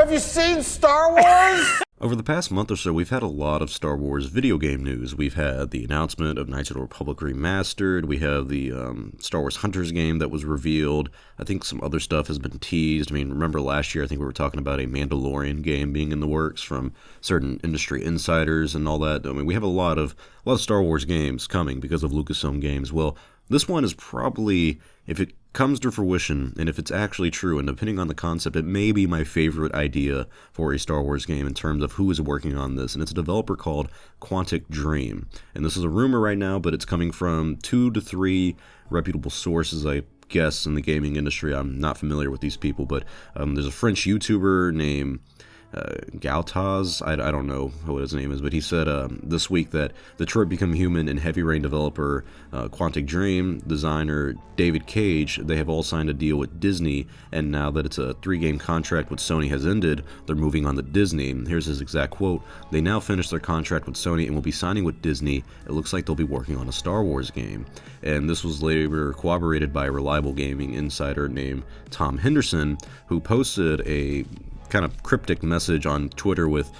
Have you seen Star Wars? Over the past month or so, we've had a lot of Star Wars video game news. We've had the announcement of Knights of the Republic Remastered. We have the Star Wars Hunters game that was revealed. I think some other stuff has been teased. I mean, remember last year, I think we were talking about a Mandalorian game being in the works from certain industry insiders and all that. I mean, we have a lot of Star Wars games coming because of Lucasfilm Games. Well, this one is probably, if it comes to fruition, and if it's actually true, and depending on the concept, it may be my favorite idea for a Star Wars game in terms of who is working on this, and it's a developer called Quantic Dream. And this is a rumor right now, but it's coming from 2 to 3 reputable sources, I guess, in the gaming industry. I'm not familiar with these people, but there's a French YouTuber named Gautaz, I don't know what his name is, but he said this week that Detroit Become Human and Heavy Rain developer Quantic Dream designer David Cage, they have all signed a deal with Disney, and now that it's a 3-game contract with Sony has ended, they're moving on to Disney. And here's his exact quote: "They now finished their contract with Sony and will be signing with Disney. It looks like they'll be working on a Star Wars game." And this was later corroborated by a reliable gaming insider named Tom Henderson, who posted a kind of cryptic message on Twitter with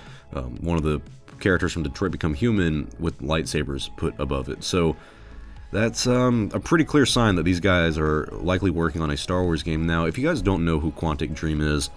one of the characters from Detroit Become Human with lightsabers put above it. So that's a pretty clear sign that these guys are likely working on a Star Wars game. Now, if you guys don't know who Quantic Dream is,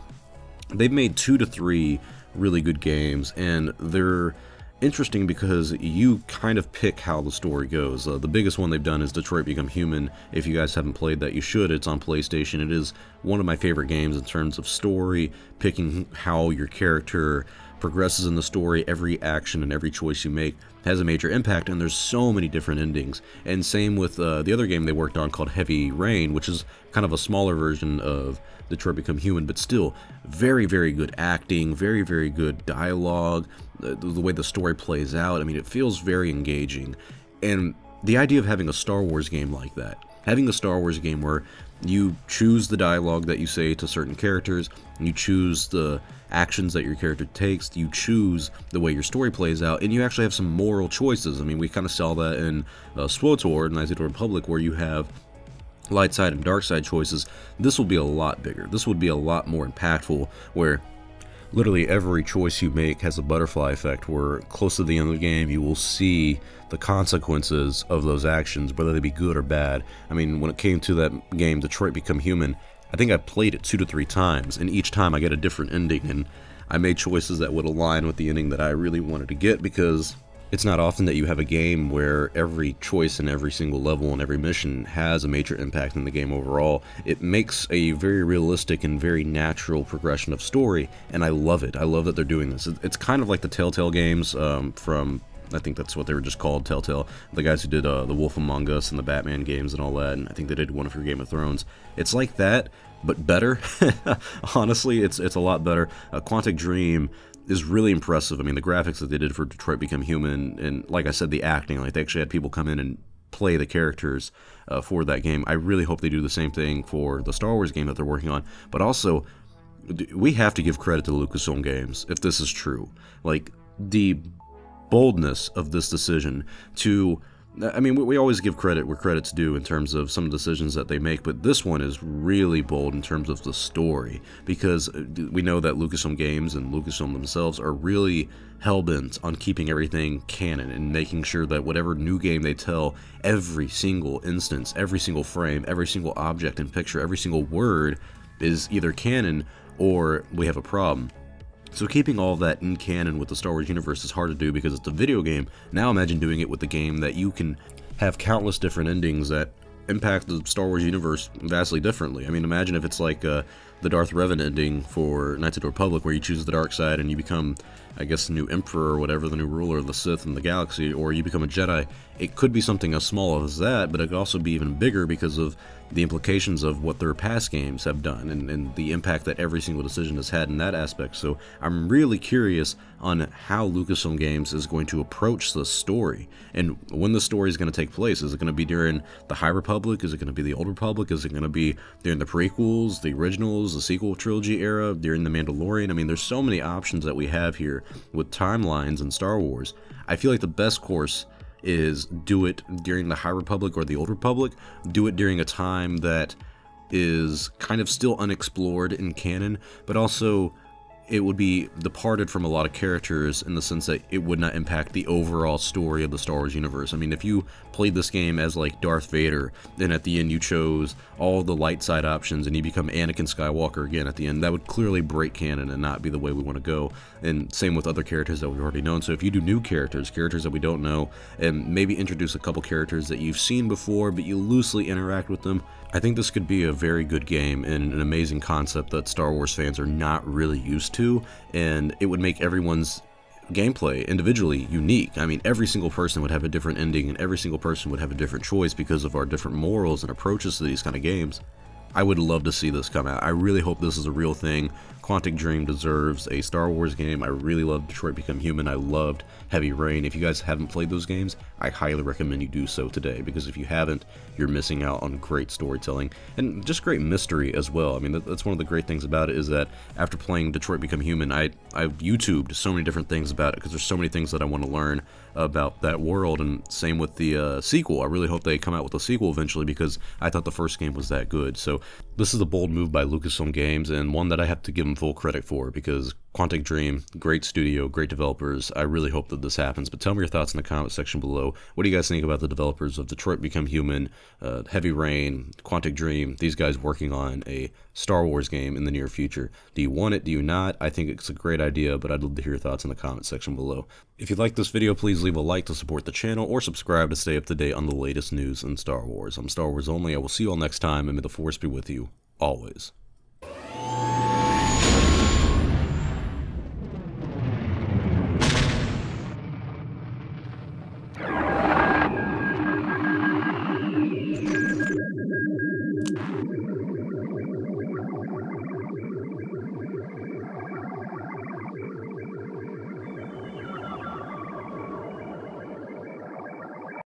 they've made 2 to 3 really good games, and they're interesting because you kind of pick how the story goes. The biggest one they've done is Detroit Become Human. If you guys haven't played that, you should. It's on PlayStation. It is one of my favorite games in terms of story, picking how your character progresses in the story. Every action and every choice you make has a major impact, and there's so many different endings. And same with the other game they worked on called Heavy Rain, which is kind of a smaller version of Detroit Become Human, but still very, very good acting, very, very good dialogue, the way the story plays out. I mean, it feels very engaging. And the idea of having a Star Wars game like that, having a Star Wars game where you choose the dialogue that you say to certain characters, you choose the actions that your character takes, you choose the way your story plays out, and you actually have some moral choices. I mean, we kind of saw that in SWTOR, Knights of the Republic, where you have light side and dark side choices. This will be a lot bigger. This would be a lot more impactful, where literally every choice you make has a butterfly effect, where close to the end of the game you will see the consequences of those actions, whether they be good or bad. I mean, when it came to that game, Detroit Become Human, I think I played it 2 to 3 times, and each time I get a different ending, and I made choices that would align with the ending that I really wanted to get, because it's not often that you have a game where every choice in every single level and every mission has a major impact in the game overall. It makes a very realistic and very natural progression of story, and I love it. I love that they're doing this. It's kind of like the Telltale games from, I think that's what they were just called, Telltale. The guys who did The Wolf Among Us and the Batman games and all that, and I think they did one for Game of Thrones. It's like that, but better. Honestly, it's a lot better. Quantic Dream is really impressive. I mean, the graphics that they did for Detroit Become Human, and like I said, the acting, like they actually had people come in and play the characters for that game. I really hope they do the same thing for the Star Wars game that they're working on. But also, we have to give credit to Lucasfilm Games if this is true. Like, the boldness of this decision to, I mean, we always give credit where credit's due in terms of some decisions that they make, but this one is really bold in terms of the story, because we know that Lucasfilm Games and Lucasfilm themselves are really hell-bent on keeping everything canon and making sure that whatever new game they tell, every single instance, every single frame, every single object and picture, every single word is either canon or we have a problem. So keeping all of that in canon with the Star Wars universe is hard to do because it's a video game. Now imagine doing it with the game that you can have countless different endings that impact the Star Wars universe vastly differently. I mean, imagine if it's like the Darth Revan ending for Knights of the Republic, where you choose the dark side and you become, I guess, the new emperor or whatever, the new ruler of the Sith in the galaxy, or you become a Jedi. It could be something as small as that, but it could also be even bigger because of the implications of what their past games have done and the impact that every single decision has had in that aspect. So I'm really curious on how Lucasfilm Games is going to approach the story and when the story is going to take place. Is it going to be during the High Republic? Is it going to be the Old Republic? Is it going to be during the prequels, the originals, the sequel trilogy era, during the Mandalorian? I mean, there's so many options that we have here with timelines in Star Wars. I feel like the best course is do it during the High Republic or the Old Republic. Do it during a time that is kind of still unexplored in canon, but also it would be departed from a lot of characters in the sense that it would not impact the overall story of the Star Wars universe. I mean, if you played this game as like Darth Vader, then at the end you chose all the light side options and you become Anakin Skywalker again at the end, that would clearly break canon and not be the way we want to go. And same with other characters that we've already known. So if you do new characters that we don't know, and maybe introduce a couple characters that you've seen before but you loosely interact with them, I think this could be a very good game and an amazing concept that Star Wars fans are not really used to, and it would make everyone's gameplay individually unique. I mean, every single person would have a different ending, and every single person would have a different choice because of our different morals and approaches to these kind of games. I would love to see this come out. I really hope this is a real thing. Quantic Dream deserves a Star Wars game. I really loved Detroit Become Human. I loved Heavy Rain. If you guys haven't played those games, I highly recommend you do so today, because if you haven't, you're missing out on great storytelling and just great mystery as well. I mean, that's one of the great things about it, is that after playing Detroit Become Human, I've YouTubed so many different things about it, because there's so many things that I want to learn about that world. And same with the sequel. I really hope they come out with a sequel eventually, because I thought the first game was that good. So this is a bold move by Lucasfilm Games, and one that I have to give them full credit for, because Quantic Dream, great studio, great developers. I really hope that this happens. But tell me your thoughts in the comment section below. What do you guys think about the developers of Detroit Become Human, Heavy Rain, Quantic Dream, these guys working on a Star Wars game in the near future? Do you want it? Do you not? I think it's a great idea, but I'd love to hear your thoughts in the comment section below. If you like this video, please leave a like to support the channel, or subscribe to stay up to date on the latest news in Star Wars. I'm Star Wars Only. I will see you all next time, and may the Force be with you always.